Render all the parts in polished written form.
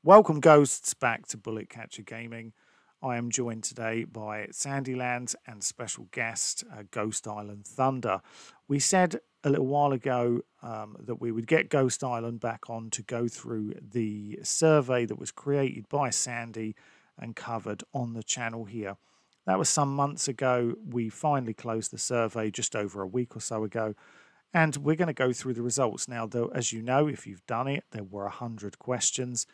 Welcome, ghosts, back to Bullet Catcher Gaming. I am joined today by Sandylands and special guest Ghost Island Thunder. We said a little while ago that we would get Ghost Island back on to go through the survey that was created by Sandy and covered on the channel here. That was some months ago. We finally closed the survey just over a week or so ago. And we're going to go through the results now, though, as you know, if you've done it, there were 100 questions,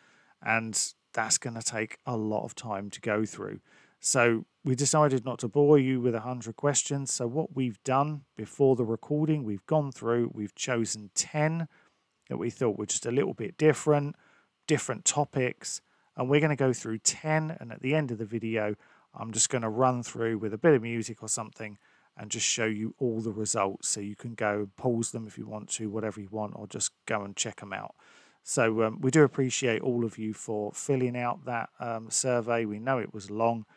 and that's going to take a lot of time to go through. So we decided not to bore you with 100 questions. So what we've done before the recording, we've gone through, we've chosen 10 that we thought were just a little bit different topics, and we're going to go through 10, and at the end of the video, I'm just going to run through with a bit of music or something and just show you all the results, so you can go pause them if you want to, whatever you want, or just go and check them out. So we do appreciate all of you for filling out that survey. We know it was long,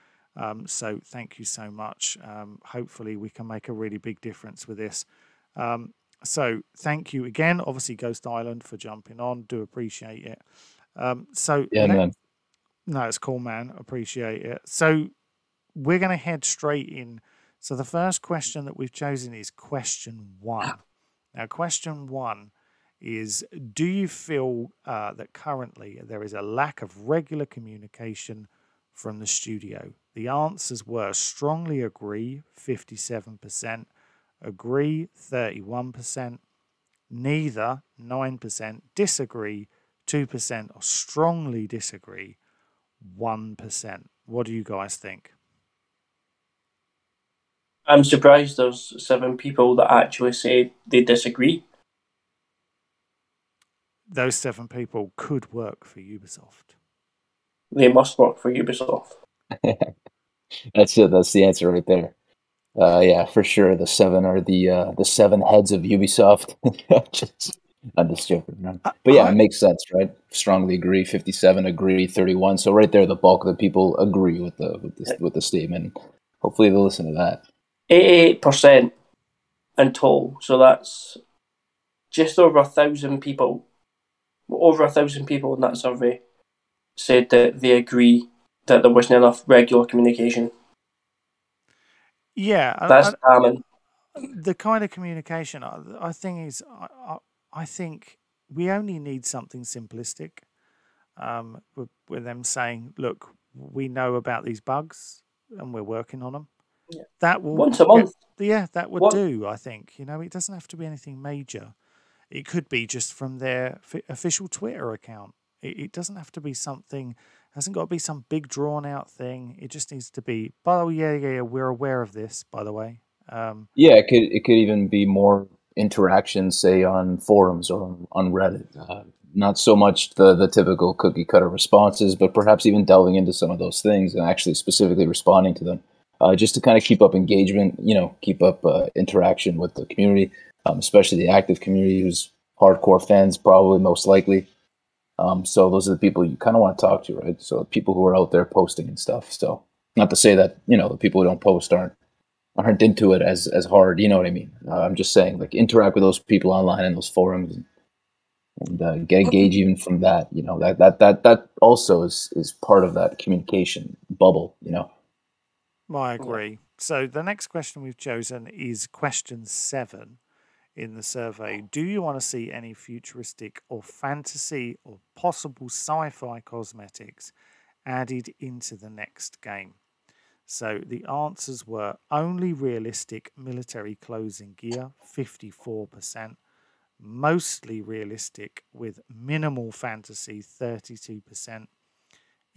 so thank you so much. Hopefully we can make a really big difference with this. So thank you again, obviously, Ghost Island, for jumping on. Do appreciate it. Man. No, it's cool, man. Appreciate it. So we're going to head straight in. So the first question that we've chosen is question 1. Now, question 1 is, do you feel that currently there is a lack of regular communication from the studio? The answers were strongly agree, 57%, agree, 31%, neither, 9%, disagree, 2%, or strongly disagree, 1%. What do you guys think? I'm surprised there's 7 people that actually say they disagree. Those 7 people could work for Ubisoft. They must work for Ubisoft. That's it. That's the answer right there. Yeah, for sure. The 7 are the 7 heads of Ubisoft. I'm just joking, man. But yeah, it makes sense, right? Strongly agree. 57 agree. 31. So right there, the bulk of the people agree with the statement. Hopefully, they'll listen to that. 88% in total. So that's just over 1,000 people. Over 1,000 people in that survey said that they agree that there wasn't enough regular communication. Yeah, that's common. The kind of communication I think is, I think we only need something simplistic. With them saying, "Look, we know about these bugs and we're working on them." Yeah. That will once a month. That would do. I think, it doesn't have to be anything major. It could be just from their official Twitter account. It doesn't have to be something. Hasn't got to be some big drawn out thing. It just needs to be, oh yeah, we're aware of this, by the way. Yeah, it could even be more interaction, say on forums or on Reddit. Not so much the typical cookie cutter responses, but perhaps even delving into some of those things and actually specifically responding to them, just to kind of keep up engagement. Keep up interaction with the community, especially the active community, who's hardcore fans, probably most likely. So those are the people you kind of want to talk to, right? So people who are out there posting and stuff. So not to say that the people who don't post aren't into it as hard. You know what I mean? I'm just saying, like, interact with those people online in those forums and get engaged even from that. That also is part of that communication bubble. I agree. So the next question we've chosen is question 7 in the survey. Do you want to see any futuristic or fantasy or possible sci-fi cosmetics added into the next game? So the answers were only realistic military clothes and gear, 54%, mostly realistic with minimal fantasy, 32%,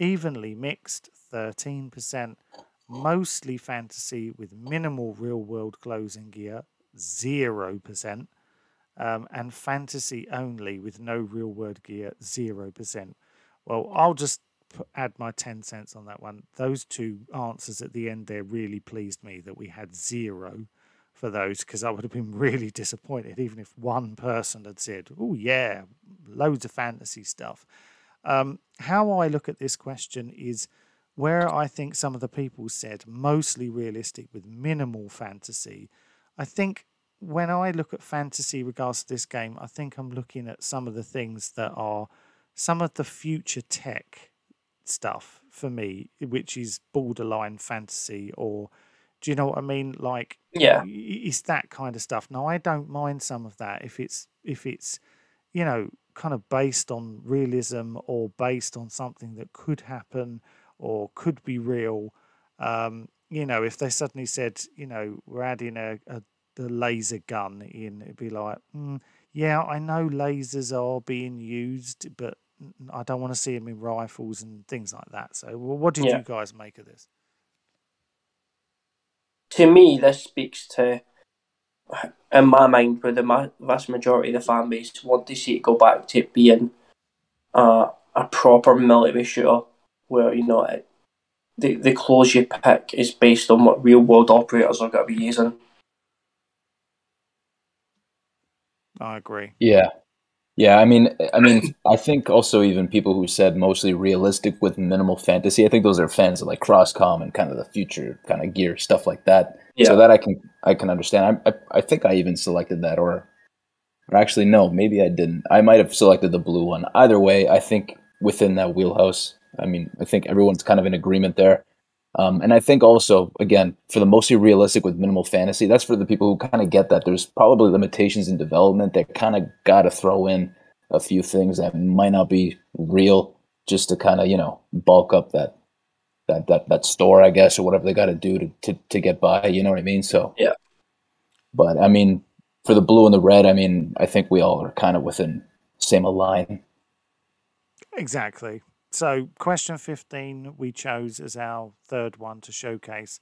evenly mixed, 13%, mostly fantasy with minimal real-world clothes and gear, 0%, and fantasy only with no real-world gear, 0%. Well, I'll just add my 10 cents on that one. Those 2 answers at the end there really pleased me that we had 0 for those, because I would have been really disappointed even if one person had said, oh yeah, loads of fantasy stuff. How I look at this question is where I think some of the people said mostly realistic with minimal fantasy. I think when I look at fantasy regards to this game, I think I'm looking at some of the things that are some of the future tech stuff for me, which is borderline fantasy, or do you know what I mean? Like, Yeah, it's that kind of stuff. Now, I don't mind some of that if it's kind of based on realism or based on something that could happen or could be real. If they suddenly said, we're adding the laser gun in, it'd be like, yeah, I know lasers are being used, but I don't want to see them in rifles and things like that. So, well, what did yeah. you guys make of this? To me, this speaks to, in my mind, where the vast majority of the fan base want to see it go back to it being a proper military shooter, where the clothes you pick is based on what real world operators are going to be using. I agree. Yeah. Yeah, I mean, I think also even people who said mostly realistic with minimal fantasy, I think those are fans of like Crosscom and kind of the future kind of gear stuff like that. So Yeah. that I can understand. I think I even selected that, or actually no, maybe I didn't. I might have selected the blue one. Either way, I think within that wheelhouse. I mean, I think everyone's kind of in agreement there. And I think also, again, for the mostly realistic with minimal fantasy, that's for the people who kind of get that there's probably limitations in development that kind of got to throw in a few things that might not be real just to kind of, bulk up that store, I guess, or whatever they got to do to get by. You know what I mean? So, Yeah. but I mean, for the blue and the red, I mean, I think we all are kind of within same line. Exactly. So, question 15 we chose as our third one to showcase.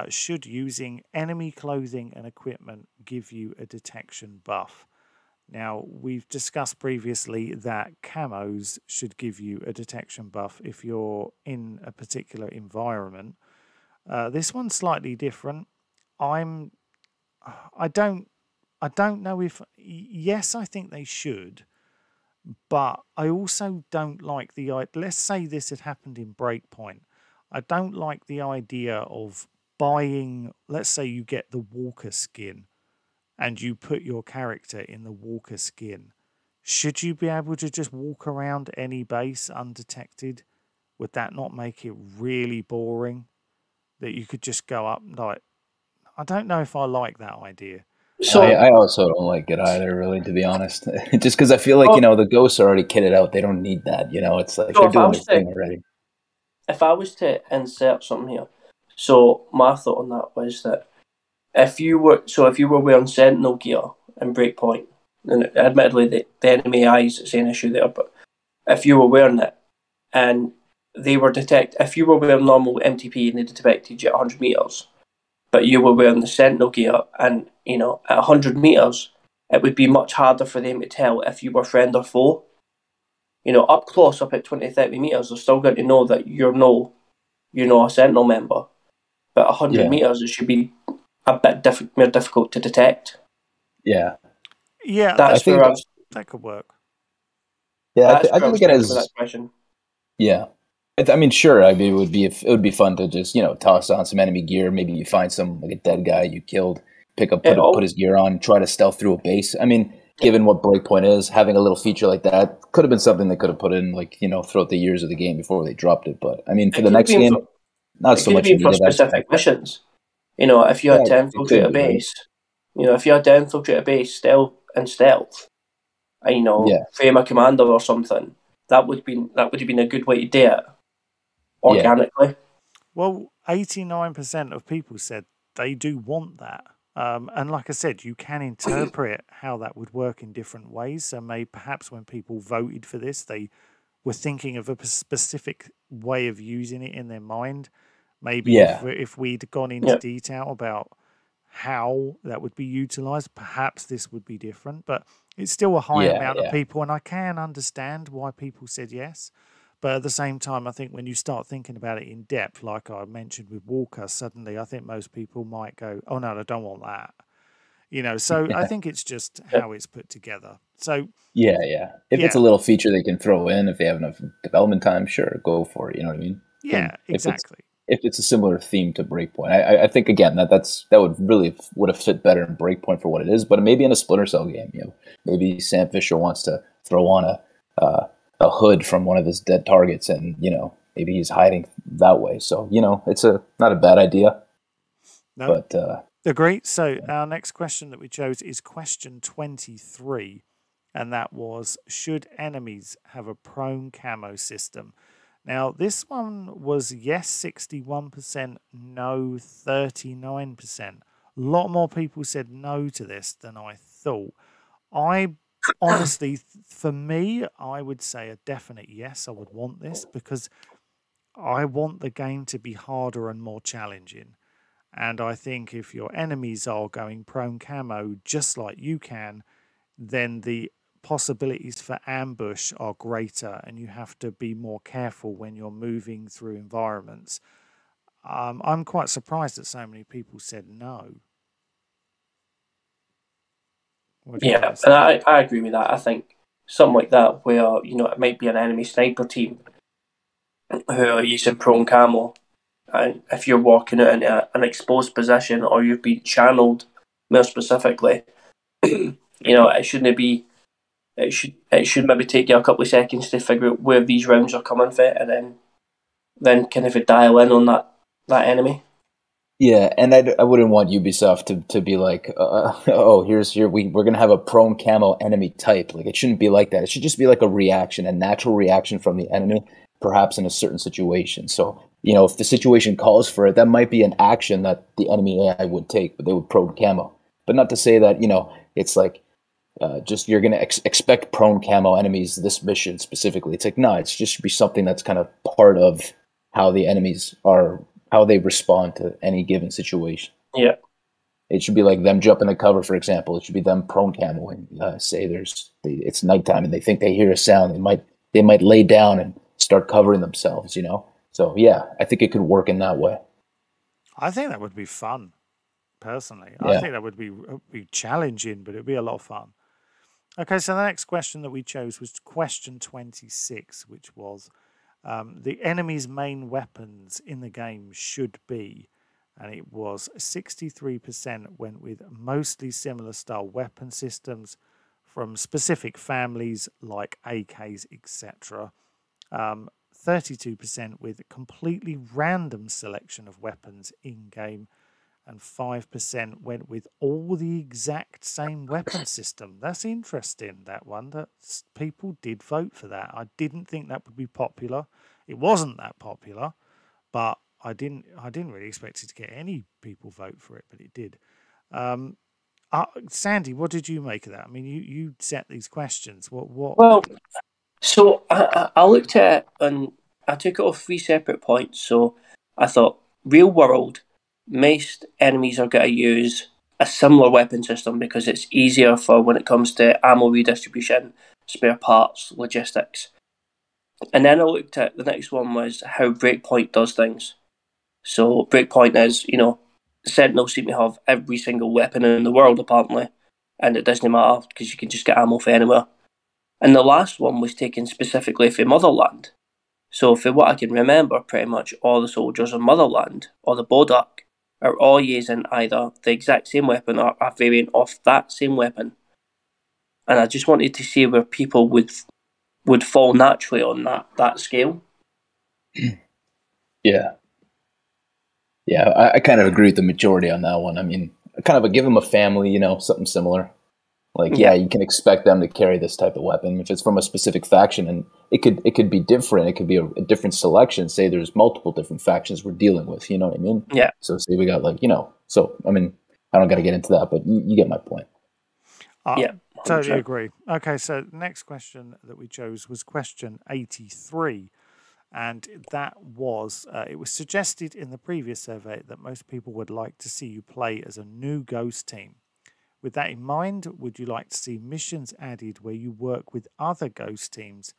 Should using enemy clothing and equipment give you a detection buff? Now, we've discussed previously that camos should give you a detection buff if you're in a particular environment. This one's slightly different. I'm, I don't, I don't know if, yes, I think they should, but I also don't like the idea. Let's say this had happened in Breakpoint. I don't like the idea of buying, let's say you get the Walker skin and you put your character in the Walker skin. Should you be able to just walk around any base undetected? Would that not make it really boring? That you could just go up, like, I don't know if I like that idea. So, I also don't like it either, really, to be honest. Just because I feel like, so, the ghosts are already kitted out. They don't need that. It's like so they're if I doing their was to thing already. if I was to insert something here, so my thought on that was that if you were wearing Sentinel gear in Breakpoint, and admittedly the enemy eyes is an issue there, but if you were wearing it and if you were wearing normal MTP and they detected you at 100 meters, but you were wearing the Sentinel gear and at 100 meters, it would be much harder for them to tell if you were friend or foe. Up close, up at 20, 30 meters, they're still going to know that you're a Sentinel member. But 100 Yeah, meters, it should be a bit more difficult to detect. yeah. Yeah, I That's where think, I was. that could work. yeah, That's I where I think was it thinking with has. that question. Yeah, I mean, sure. I mean, it would be fun to just toss on some enemy gear. Maybe you find some like a dead guy you killed, It put all, his gear on, try to stealth through a base. I mean, yeah. given what Breakpoint is, having a little feature like that could have been something they could have put in like throughout the years of the game before they dropped it. But I mean, for It the could have next been game, for not it so could have much been for needed. I specific missions. If you Yeah, had to it could infiltrate a be, right? base, if you had to infiltrate a base stealth, and Yeah, frame a commander or something, that would have been a good way to do it yeah, organically. Well, 89% of people said they do want that. And like I said, you can interpret how that would work in different ways. So perhaps when people voted for this, they were thinking of a specific way of using it in their mind. Maybe yeah, if we'd gone into Yeah, detail about how that would be utilized, perhaps this would be different. But it's still a high yeah, amount of yeah, people, and I can understand why people said yes. But at the same time, I think when you start thinking about it in depth, like I mentioned with Walker, suddenly I think most people might go, "Oh no, I don't want that." So I think it's just yeah. how it's put together. So yeah, yeah. If it's yeah, a little feature they can throw in, if they have enough development time, sure, go for it. You know what I mean? And yeah, if it's exactly. if it's a similar theme to Breakpoint, I think again that would have fit better in Breakpoint for what it is, but maybe in a Splinter Cell game, maybe Sam Fisher wants to throw on a a hood from one of his dead targets, and maybe he's hiding that way. So it's not a bad idea. No, but agree. So our next question that we chose is question 23, and that was: should enemies have a prone camo system? Now, this one was yes, 61%, no, 39%. A lot more people said no to this than I thought. I honestly, for me, I would say a definite yes. I would want this because I want the game to be harder and more challenging. And I think if your enemies are going prone camo just like you can, then the possibilities for ambush are greater and you have to be more careful when you're moving through environments. I'm quite surprised that so many people said no. What do you Yeah, guys and think? I agree with that. I think something like that where, it might be an enemy sniper team who are using prone camo, and if you're walking out into an exposed position or you've been channeled more specifically, it shouldn't be. It should maybe take you a couple of seconds to figure out where these rounds are coming from, and then kind of dial in on that enemy. Yeah, and I wouldn't want Ubisoft to be like, oh, we're gonna have a prone camo enemy type. Like, it shouldn't be like that. It should just be like a reaction, a natural reaction from the enemy, perhaps in a certain situation. So, if the situation calls for it, that might be an action that the enemy AI would take, but they would prone camo. But not to say that, it's like just you're gonna expect prone camo enemies this mission specifically. It's like, no, it's just should be something that's kind of part of how the enemies are, how they respond to any given situation. Yeah. It should be like them jumping the cover, for example. It should be them prone camoing. Say it's nighttime and they think they hear a sound. They might lay down and start covering themselves. So yeah, I think it could work in that way. I think that would be fun, personally. I Yeah. think that would be challenging, but it'd be a lot of fun. Okay, so the next question that we chose was question 26, which was the enemy's main weapons in the game should be, and it was 63% went with mostly similar style weapon systems from specific families like AKs, etc. 32% with completely random selection of weapons in game, and 5% went with all the exact same weapon system. That's interesting, that one. That people did vote for that. I didn't think that would be popular. It wasn't that popular, but I didn't really expect it to get any people vote for it, but it did. Sandy, what did you make of that? I mean, you set these questions. What? Well, so I looked at it and I took it off three separate points. So I thought, real world, most enemies are going to use a similar weapon system because it's easier for when it comes to ammo redistribution, spare parts, logistics. And then I looked at the next one was how Breakpoint does things. So Breakpoint is, Sentinels seem to have every single weapon in the world apparently, and it doesn't matter because you can just get ammo for anywhere. And the last one was taken specifically for Motherland. So, for what I can remember, pretty much all the soldiers in Motherland or the Bodak are all using either the exact same weapon or a variant of that same weapon. And I just wanted to see where people would fall naturally on that scale. Yeah. Yeah, I kind of agree with the majority on that one. I mean, kind of give them a family, something similar. Like, yeah, Yeah, you can expect them to carry this type of weapon if it's from a specific faction, and it could be different. It could be a different selection. Say there's multiple different factions we're dealing with. You know what I mean? yeah, So say we got So I mean, I don't got to get into that, but you get my point. Uh, yeah, totally 100%. agree. Okay, so next question that we chose was question 83. And that was, it was suggested in the previous survey that most people would like to see you play as a new ghost team. With that in mind, would you like to see missions added where you work with other ghost teams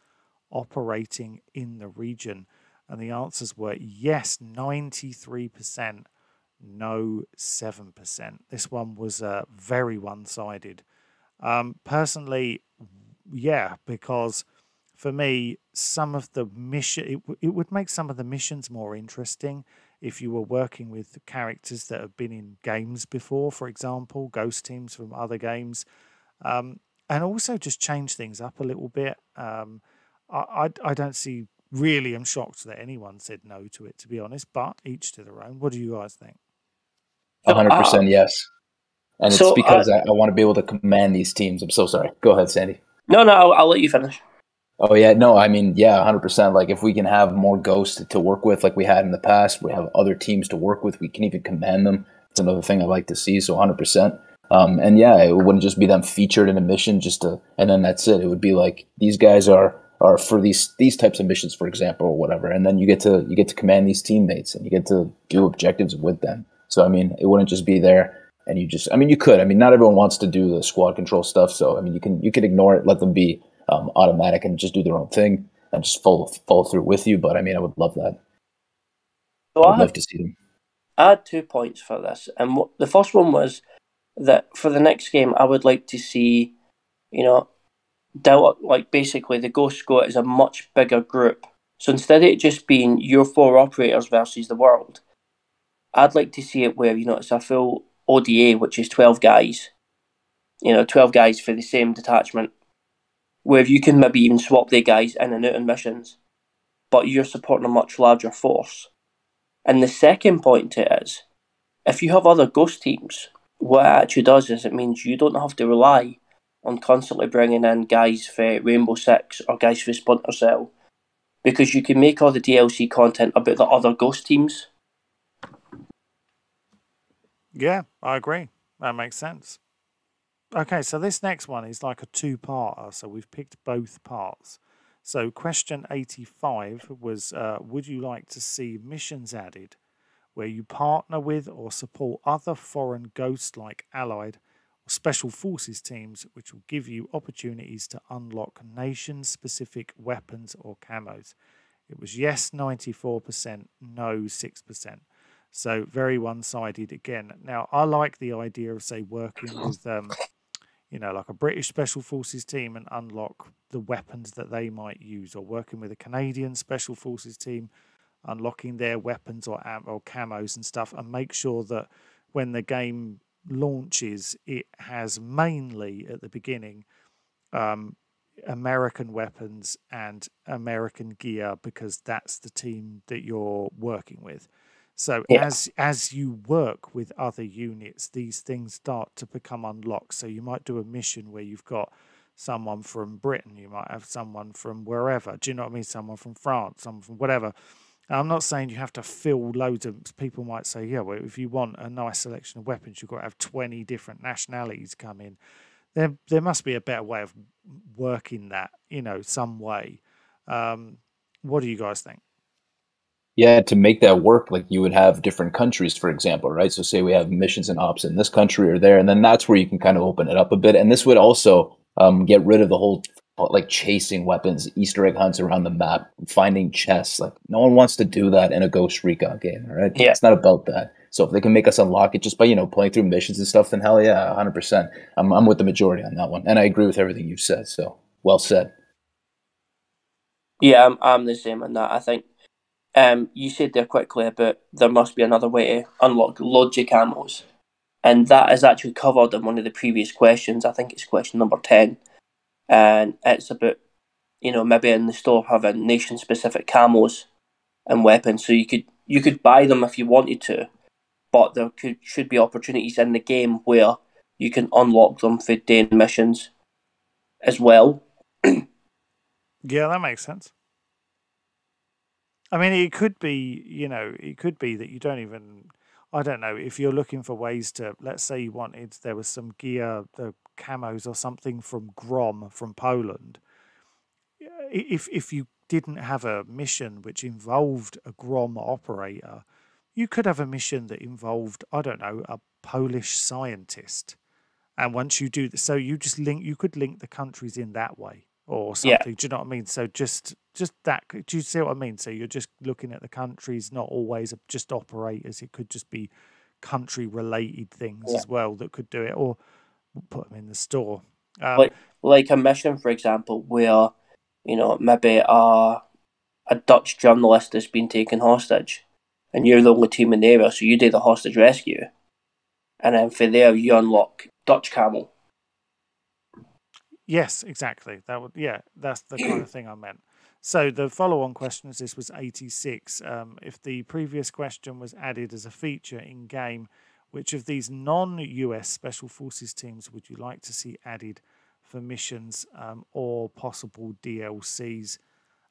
operating in the region? And the answers were yes, 93%, no, 7%. This one was very one sided. Personally, yeah, because for me, some of the it would make some of the missions more interesting if you were working with characters that have been in games before, for example, ghost teams from other games, and also just change things up a little bit. I don't see. Really, I'm shocked that anyone said no to it, to be honest. But each to their own. What do you guys think? So, 100% yes. And it's so because I want to be able to command these teams. I'm so sorry. Go ahead, Sandy. no, I'll let you finish. Oh yeah, no, I mean, yeah, 100%. Like if we can have more ghosts to work with, like we had in the past, we have other teams to work with. We can even command them. It's another thing I like to see. So 100%. And yeah, it wouldn't just be them featured in a mission, and then that's it. It would be like these guys are for these types of missions, for example, or whatever. And then you get to command these teammates, and you get to do objectives with them. So I mean, it wouldn't just be there. And I mean, you could. I mean, not everyone wants to do the squad control stuff. So I mean, you can ignore it, let them be automatic, and just do their own thing and just follow through with you. But I mean, I would love that. So I would love to see them. I had 2 points for this, and the first one was that for the next game, I would like to see, Delta, like basically the Ghost Squad is a much bigger group. So instead of it just being your 4 operators versus the world, I'd like to see it where it's a full ODA, which is 12 guys. 12 guys for the same detachment, where you can maybe even swap the guys in and out on missions, but you're supporting a much larger force. And the second point to it is, if you have other ghost teams, what it actually does is it means you don't have to rely on constantly bringing in guys for Rainbow Six or guys for Splinter Cell, because you can make all the DLC content about the other ghost teams. Yeah, I agree. That makes sense. Okay, so this next one is like a two-parter. So we've picked both parts. So question 85 was, would you like to see missions added where you partner with or support other foreign ghost-like allied or special forces teams, which will give you opportunities to unlock nation-specific weapons or camos? It was yes 94%, no 6%. So very one-sided again. Now, I like the idea of, say, working with like a British Special Forces team and unlock the weapons that they might use, or working with a Canadian Special Forces team, unlocking their weapons or camos and stuff, and make sure that when the game launches, it has mainly at the beginning American weapons and American gear, because that's the team that you're working with. So Yeah. as you work with other units, these things start to become unlocked. So you might do a mission where you've got someone from Britain, you might have someone from wherever. Do you know what I mean? Someone from France, someone from whatever. I'm not saying you have to fill loads of. People might say, yeah, well, if you want a nice selection of weapons, you've got to have 20 different nationalities come in. There must be a better way of working that, some way. What do you guys think? Yeah, to make that work, like you would have different countries, for example, right? So say we have missions and ops in this country or there, and then that's where you can kind of open it up a bit. And this would also get rid of the whole like chasing weapons, Easter egg hunts around the map, finding chests. Like no one wants to do that in a Ghost Recon game, right? Yeah. It's not about that. So if they can make us unlock it just by playing through missions and stuff, then hell yeah, 100%. I'm with the majority on that one, and I agree with everything you've said. So well said. Yeah, I'm the same on that. I think you said there quickly about there must be another way to unlock logic camos, and that is actually covered in one of the previous questions. I think it's question number 10, and it's about maybe in the store having nation specific camos and weapons, so you could buy them if you wanted to, but there should be opportunities in the game where you can unlock them for day missions as well. Yeah, that makes sense. I mean, it could be, it could be that you don't even, I don't know, if you're looking for ways to, let's say there was some gear, the camos or something from Grom from Poland. If you didn't have a mission which involved a Grom operator, you could have a mission that involved, I don't know, a Polish scientist. And once you do this, so you could link the countries in that way or something. Yeah. Do you know what I mean? So just that, do you see what I mean? So you're just looking at the countries, not always just operators. It could just be country related things as well that could do it, or put them in the store. Like a mission, for example, where maybe a Dutch journalist has been taken hostage, and you're the only team in the area, so you do the hostage rescue, and then for there you unlock Dutch camo. Yes, exactly. That's the kind of thing I meant. So the follow-on question is this was 86. If the previous question was added as a feature in game, which of these non-US Special Forces teams would you like to see added for missions or possible DLCs?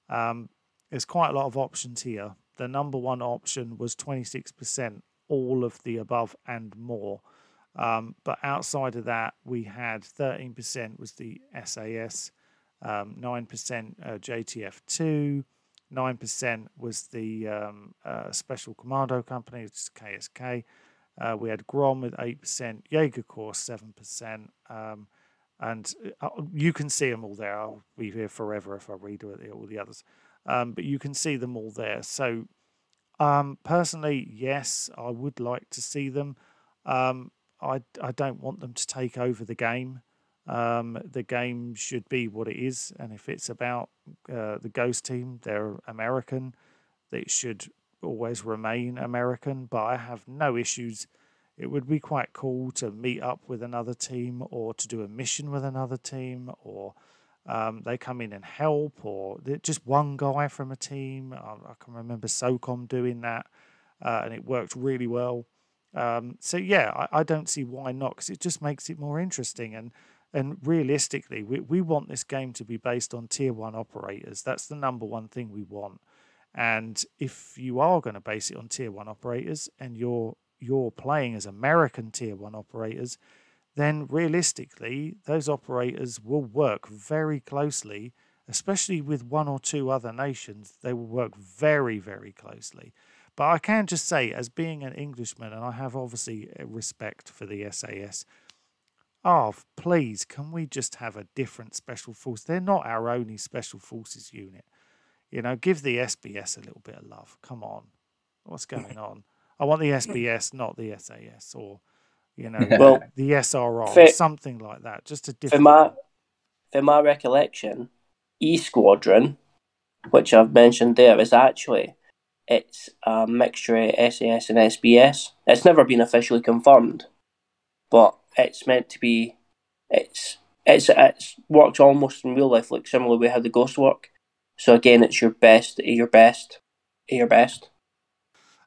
There's quite a lot of options here. The number one option was 26%, all of the above and more. But outside of that, we had 13% was the SAS, 9% JTF2, 9% was the Special Commando Company, which is KSK. We had Grom with 8%, Jaeger Corps 7%, and you can see them all there. I'll be here forever if I read all the others. But you can see them all there. So personally, yes, I would like to see them. I don't want them to take over the game. The game should be what it is, and if it's about the Ghost team, they're American. It should always remain American, but I have no issues. It would be quite cool to meet up with another team or to do a mission with another team, or they come in and help, or just one guy from a team. I can remember SOCOM doing that, and it worked really well. So yeah, I don't see why not, because it just makes it more interesting. And realistically, we want this game to be based on tier 1 operators. That's the number one thing we want. And if you are going to base it on tier 1 operators and you're playing as American tier 1 operators, then realistically, those operators will work very closely, especially with one or two other nations. They will work very, very closely. But I can just say, as being an Englishman, and I have obviously respect for the SAS, please, can we just have a different special force? They're not our only special forces unit. Give the SBS a little bit of love. Come on. What's going on? I want the SBS, not the SAS, or, Well, the SRR, or something like that. Just a different... For my recollection, E Squadron, which I've mentioned there, is actually... It's a mixture of SAS and SBS. It's never been officially confirmed, but it's meant to be. It's works almost in real life, like similar way how the ghosts work. So again, it's your best, your best, your best.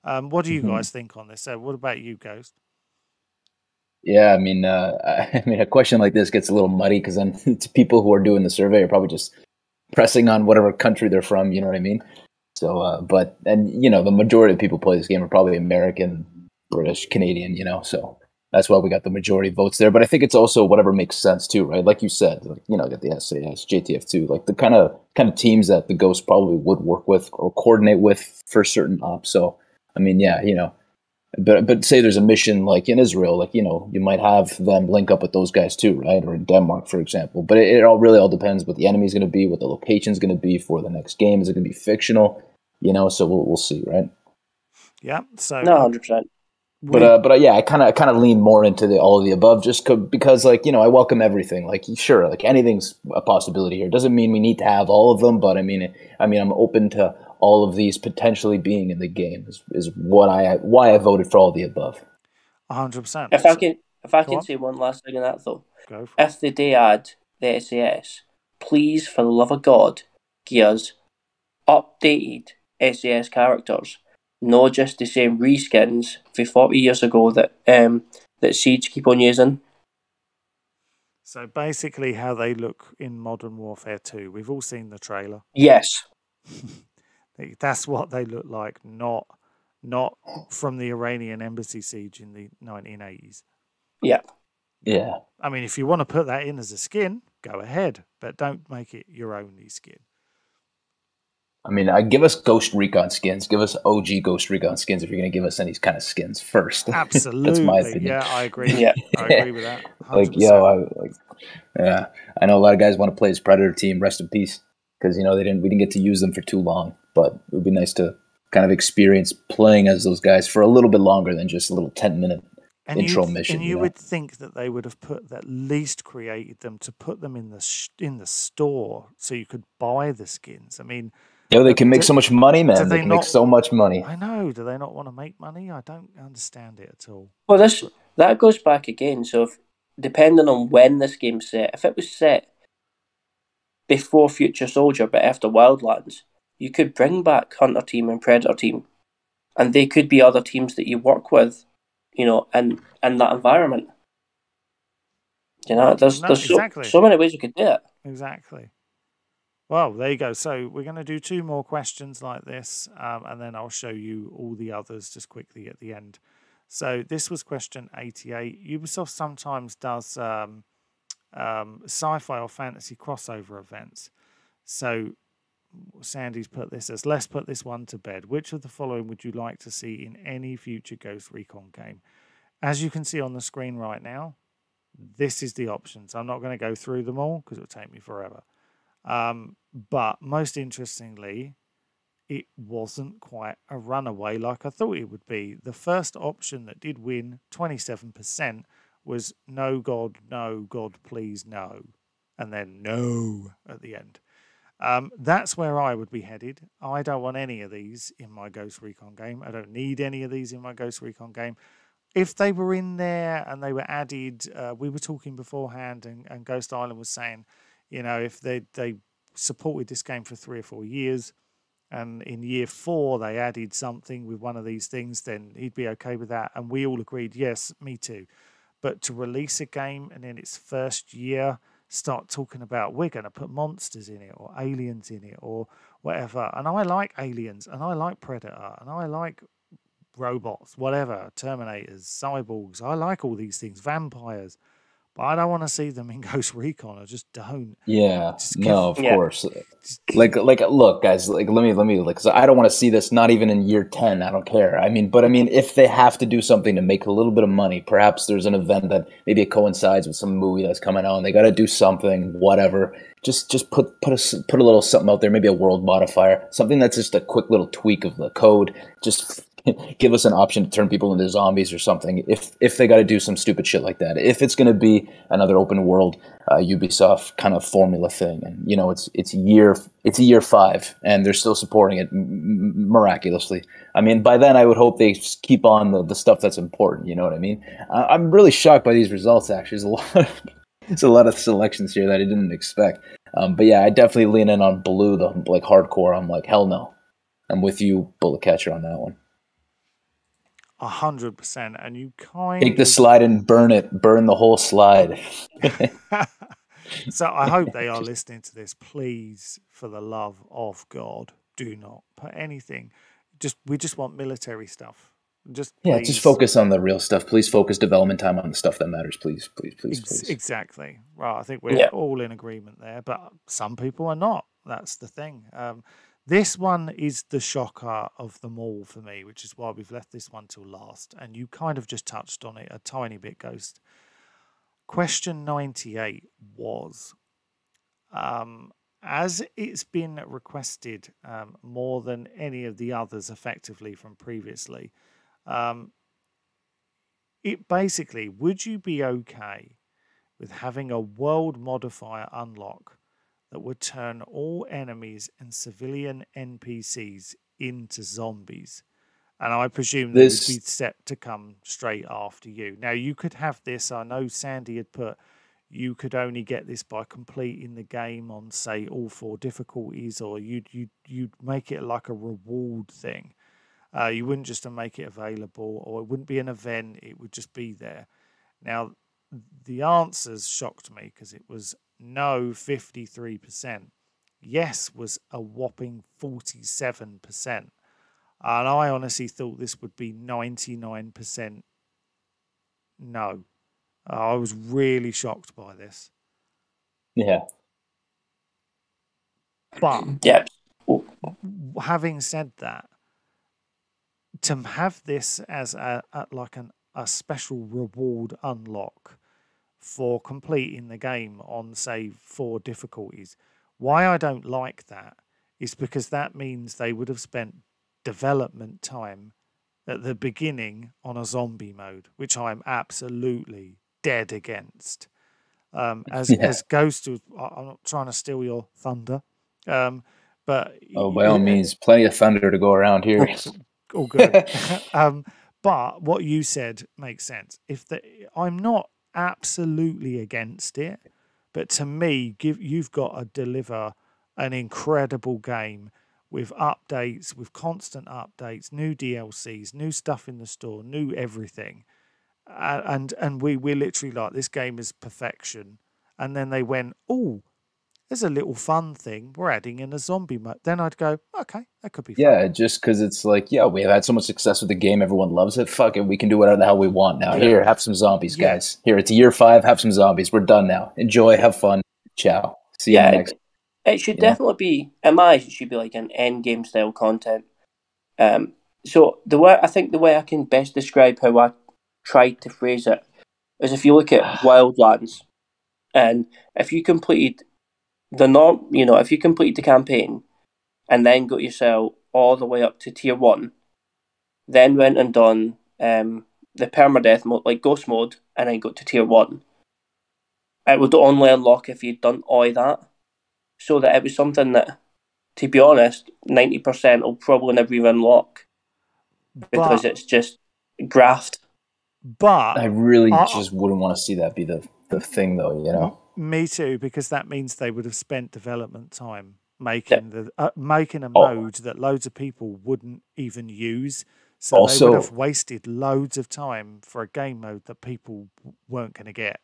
What do you guys think on this? So, what about you, Ghost? Yeah, I mean, a question like this gets a little muddy because then people who are doing the survey are probably just pressing on whatever country they're from. You know what I mean? So, the majority of people play this game are probably American, British, Canadian, so that's why we got the majority votes there. But I think it's also whatever makes sense too, right? Like you said, got the SAS, JTF2, like the kind of teams that the Ghost probably would work with or coordinate with for certain ops. So, I mean, yeah, but say there's a mission like in Israel, like, you might have them link up with those guys too, right? Or in Denmark, for example. But it all depends what the enemy's going to be, what the location's going to be for the next game. Is it going to be fictional? So we'll see, right? Yeah. So no, 100%. But yeah, I kind of lean more into all of the above, just because, like, I welcome everything. Like, sure, like anything's a possibility here. Doesn't mean we need to have all of them, but I mean, I'm open to all of these potentially being in the game. Is why I voted for all the above. 100%. If I can say one last thing on that though, go for it. If they do add the SAS, please, for the love of God, give us updated SAS characters. Not just the same reskins for 40 years ago that Siege keep on using. So basically how they look in Modern Warfare 2. We've all seen the trailer. Yes. That's what they look like, not from the Iranian embassy siege in the 1980s. Yeah. Yeah. I mean, if you want to put that in as a skin, go ahead, but don't make it your only skin. I mean, give us Ghost Recon skins. Give us OG Ghost Recon skins if you're going to give us any kind of skins first. Absolutely. That's my opinion. Yeah, I agree. Yeah. I agree with that. 100%. I know a lot of guys want to play as Predator team. Rest in peace, because we didn't get to use them for too long. But it would be nice to kind of experience playing as those guys for a little bit longer than just a little 10-minute intro mission. And you would think that they would have at least created them to put them in the store so you could buy the skins. I mean. They can make so much money, man. They can make so much money. I know. Do they not want to make money? I don't understand it at all. Well, that goes back again. So, depending on when this game's set, if it was set before Future Soldier, but after Wildlands, you could bring back Hunter Team and Predator Team, and they could be other teams that you work with, in that environment. There's No, so exactly. so many ways you could do it. Exactly. Well, there you go. So we're going to do 2 more questions like this, and then I'll show you all the others just quickly at the end. So this was question 88. Ubisoft sometimes does sci-fi or fantasy crossover events. So Sandy's put this as, let's put this one to bed. Which of the following would you like to see in any future Ghost Recon game? As you can see on the screen right now, this is the options. I'm not going to go through them all because it will take me forever. But most interestingly, it wasn't quite a runaway like I thought it would be. The first option that did win 27% was no, God, please, no. And then no at the end. That's where I would be headed. I don't want any of these in my Ghost Recon game. I don't need any of these in my Ghost Recon game. If they were in there and they were added, we were talking beforehand, and Ghost Island was saying, if they supported this game for 3 or 4 years, and in year 4 they added something with one of these things, then he'd be okay with that. And we all agreed, yes, me too. But to release a game and in its first year start talking about we're going to put monsters in it or aliens in it or whatever. And I like aliens and I like Predator and I like robots, whatever, Terminators, cyborgs. I like all these things, vampires. But I don't want to see them in Ghost Recon. I just don't. Yeah, of Yeah. course. Like, look, guys. Like, let me. Like, 'cause I don't want to see this. Not even in year 10. I don't care. But if they have to do something to make a little bit of money, perhaps there's an event that maybe it coincides with some movie that's coming out, and they got to do something. Whatever. Just put a little something out there. Maybe a world modifier, something that's just a quick little tweak of the code. Just give us an option to turn people into zombies or something. If they got to do some stupid shit like that. If it's going to be another open world Ubisoft kind of formula thing, and it's year 5, and they're still supporting it miraculously. By then I would hope they keep on the stuff that's important. You know what I mean? I'm really shocked by these results. Actually, there's a lot of selections here that I didn't expect. But yeah, I definitely lean in on blue, like hardcore. I'm like, hell no. I'm with you, Bullet Catcher, on that one. 100%. And you take the slide and burn the whole slide. So I hope they are listening to this. Please, for the love of God, do not put anything. We just want military stuff. Just focus on the real stuff. Please focus development time on the stuff that matters. Please. Exactly. Right. I think we're all in agreement there, but some people are not. That's the thing. This one is the shocker of them all for me, which is why we've left this one till last. And you kind of just touched on it a tiny bit, Ghost. Question 98 was, as it's been requested more than any of the others effectively from previously, it basically, would you be okay with having a world modifier unlock that would turn all enemies and civilian NPCs into zombies? And I presume they would be set to come straight after you. Now, you could have this. I know Sandy had put, you could only get this by completing the game on, say, all 4 difficulties, or you'd make it like a reward thing. You wouldn't just make it available, or it wouldn't be an event. It would just be there. Now, the answers shocked me because it was no, 53%. Yes was a whopping 47%. And I honestly thought this would be 99% no. I was really shocked by this. Yeah. But yeah. Having said that, to have this as a special reward unlock for completing the game on, say, 4 difficulties, why I don't like that is because that means they would have spent development time at the beginning on a zombie mode, which I'm absolutely dead against. As Ghost, I'm not trying to steal your thunder, but by all means, plenty of thunder to go around here. All good. But what you said makes sense. I'm not absolutely against it, But to me, you've got to deliver an incredible game with updates, with constant updates, new DLCs, new stuff in the store, new everything. And we're literally like, this game is perfection. And then they went, oh, there's a little fun thing. We're adding in a zombie mode. Then I'd go, okay, that could be fun. Yeah, just because it's like, yeah, we have had so much success with the game, everyone loves it. Fuck it, we can do whatever the hell we want now. Here, have some zombies, guys. Here, it's year 5, have some zombies. We're done now. Enjoy, have fun. Ciao. See you in the next. It should definitely be, in my eyes, it should be like an end game style content. So I think the way I can best describe how I tried to phrase it is if you look at Wildlands, and if you completed if you completed the campaign and then got yourself all the way up to tier 1, then went and done the permadeath mode, like ghost mode, and then got to tier 1, it would only unlock if you'd done all that. So that it was something that, to be honest, 90% will probably never even unlock because it's just graft. But I really just wouldn't want to see that be the thing, though, you know? Me too, because that means they would have spent development time making making a mode that loads of people wouldn't even use. So also, they would have wasted loads of time for a game mode that people weren't going to get.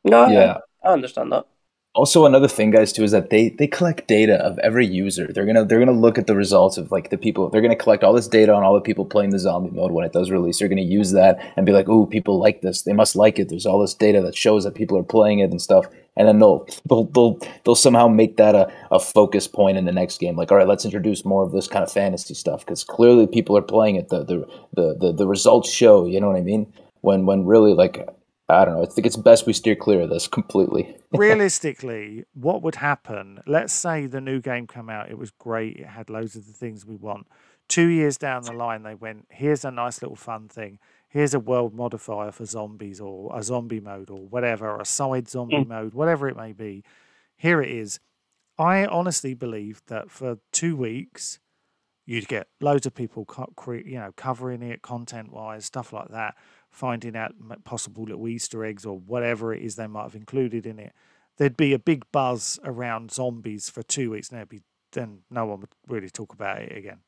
No, yeah, I understand that. Also, another thing, guys, too, is that they collect data of every user. They're gonna look at the results of like the people. They're gonna collect all this data on all the people playing the zombie mode when it does release. They're gonna use that and be like, "Ooh, people like this. They must like it." There's all this data that shows that people are playing it and stuff. And then they'll somehow make that a focus point in the next game. Like, all right, let's introduce more of this kind of fantasy stuff because clearly people are playing it. The results show. You know what I mean? When really like. I don't know. I think it's best we steer clear of this completely. Realistically, what would happen? Let's say the new game came out. It was great. It had loads of the things we want. 2 years down the line, they went, here's a nice little fun thing. Here's a world modifier for zombies or a zombie mode or whatever, a side zombie mode, whatever it may be. Here it is. I honestly believe that for 2 weeks, you'd get loads of people covering it content-wise, stuff like that, finding out possible little Easter eggs or whatever it is they might have included in it. There'd be a big buzz around zombies for 2 weeks, and then no one would really talk about it again.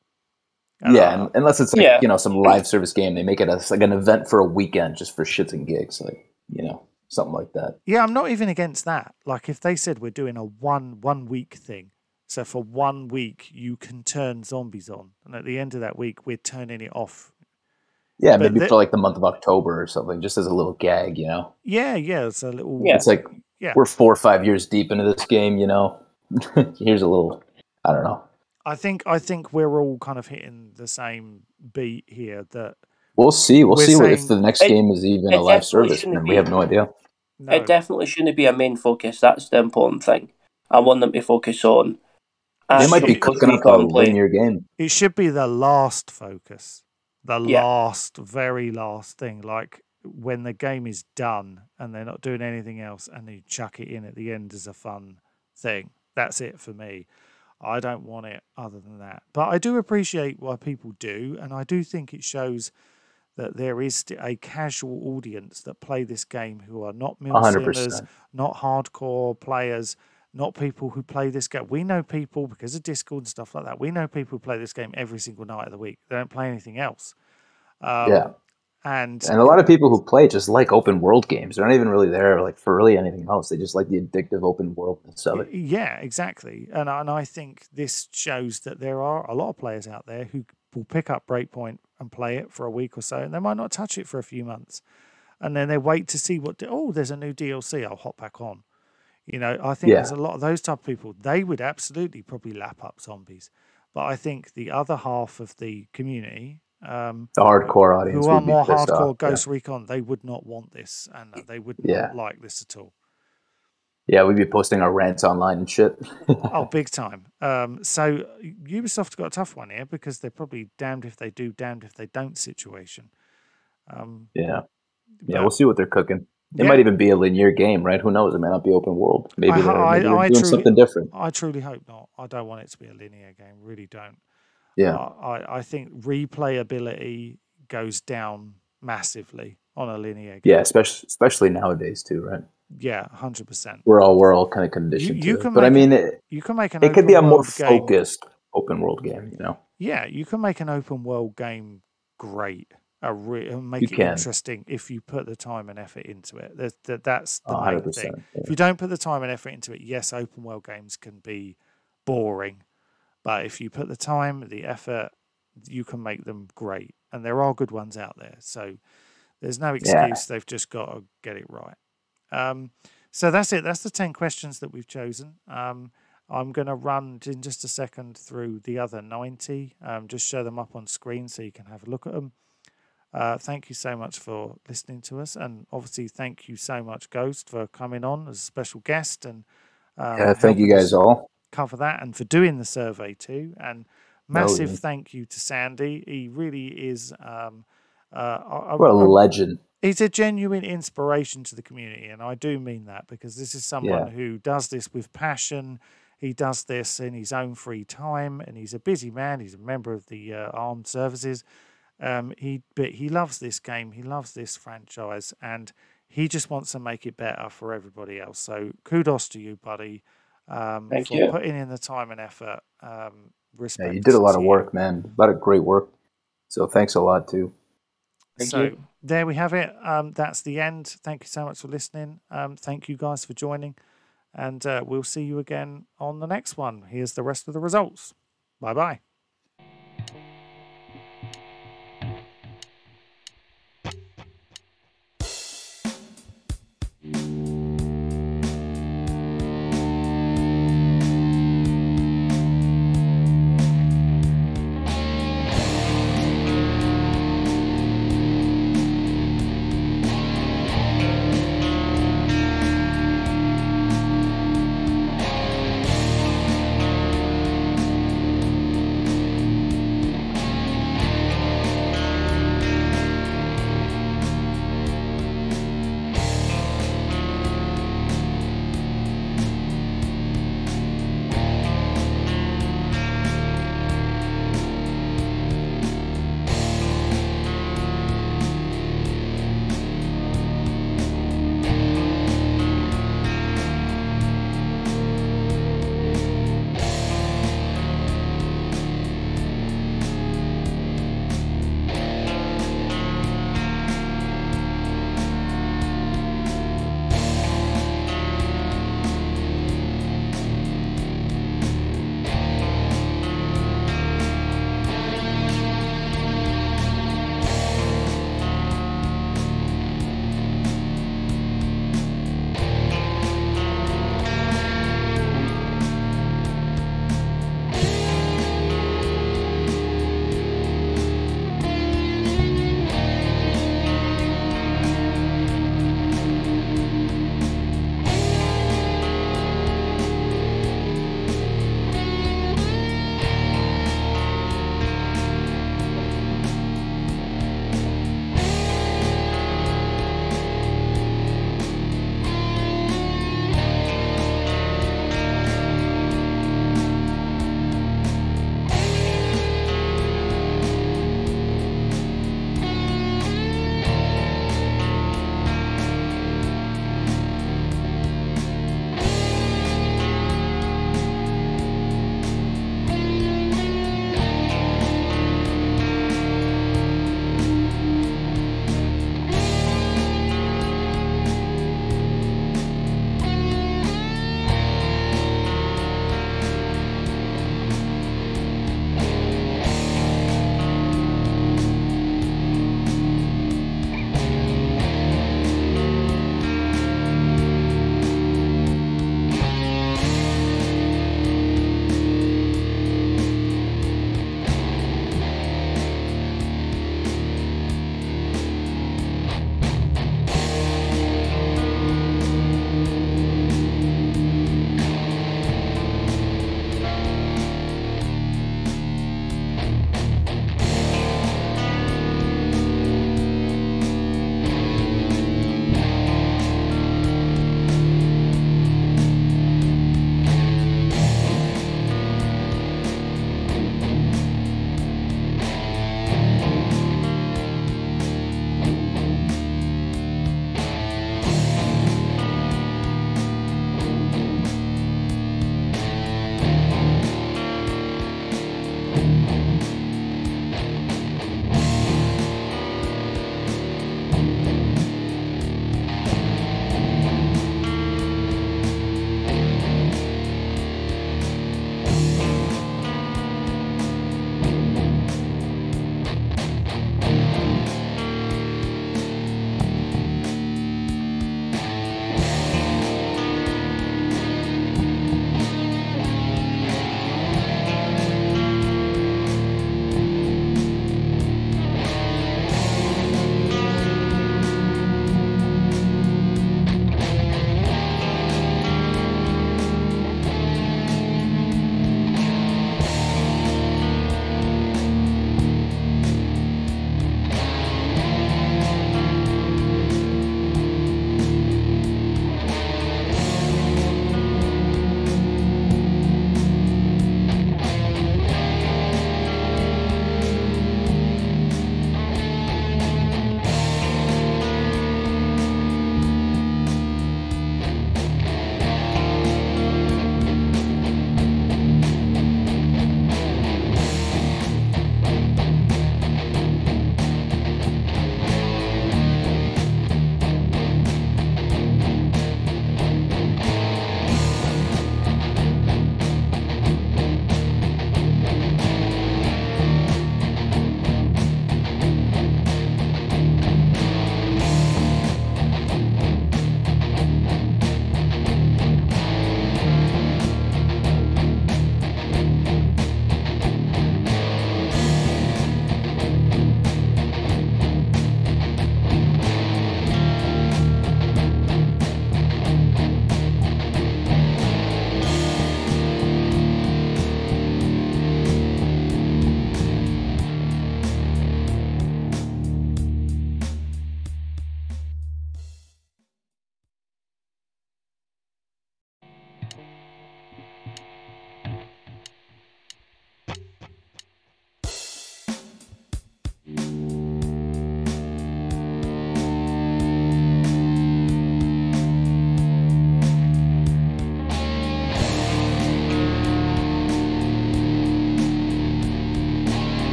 Yeah, unless it's like, some live service game, they make it as like an event for a weekend just for shits and gigs, like something like that. Yeah, I'm not even against that. Like if they said we're doing a one week thing, so for 1 week you can turn zombies on, and at the end of that week we're turning it off. Yeah, but maybe for like the month of October or something, just as a little gag, Yeah, it's a little. Yeah. It's like we're 4 or 5 years deep into this game, Here's a little. I don't know. I think we're all kind of hitting the same beat here. That we'll see. We'll see if the next game is even a live service, and we have no idea. No. It definitely shouldn't be a main focus. That's the important thing. I want them to focus on. They might be cooking up a linear game. It should be the last focus. The very last thing, like when the game is done and they're not doing anything else and you chuck it in at the end as a fun thing. That's it for me. I don't want it other than that. But I do appreciate what people do, and I do think it shows that there is a casual audience that play this game who are not simmers, not hardcore players, not people who play this game. We know people, because of Discord and stuff like that, we know people who play this game every single night of the week. They don't play anything else. And a lot of people who play just like open world games. They're not even really there like for really anything else. They just like the addictive open worldness of it. Yeah, exactly. And I think this shows that there are a lot of players out there who will pick up Breakpoint and play it for a week or so, and they might not touch it for a few months. And then they wait to see there's a new DLC, I'll hop back on. I think there's a lot of those type of people. They would absolutely probably lap up zombies. But I think the other half of the community, the hardcore audience, who are more hardcore Ghost Recon, they would not want this, and they would not like this at all. Yeah, we'd be posting our rants online and shit. Oh, big time. So Ubisoft got a tough one here because they're probably damned if they do, damned if they don't situation. We'll see what they're cooking. It might even be a linear game, right? Who knows? It might not be open world. Maybe they're doing something different. I truly hope not. I don't want it to be a linear game. Really don't. Yeah. I think replayability goes down massively on a linear game. Yeah, especially nowadays too, right? Yeah, 100%. We're all kind of conditioned You to can it. But I make mean, you can make an it could be open a more world game. focused open world game, you know? Yeah, you can make an open world game great. You Make it can. interesting if you put the time and effort into it. That's the main thing. 100%. If Yeah. you don't put the time and effort into it, yes, open world games can be boring, but if you put the time, the effort, you can make them great. And there are good ones out there. So there's no Yeah. excuse. They've just got to get it right. So that's it. That's the 10 questions that we've chosen. I'm going to run in just a second through the other 90, just show them up on screen so you can have a look at them. Thank you so much for listening to us. And obviously, thank you so much, Ghost, for coming on as a special guest and Thank you guys all. cover that and for doing the survey too. And massive yeah. thank you to Sandy. He really is What a legend. he's a genuine inspiration to the community, and I do mean that because this is someone who does this with passion. He does this in his own free time, and he's a busy man. He's a member of the armed services. But he loves this game. He loves this franchise, and he just wants to make it better for everybody else. So kudos to you, buddy, Thank for you. putting in the time and effort. Respect. Yeah, you did a lot of to work, you. man. A lot of great work. So thanks a lot too. Thank So you. there we have it. That's the end. Thank you so much for listening. Thank you guys for joining. And we'll see you again on the next one. Here's the rest of the results. Bye-bye.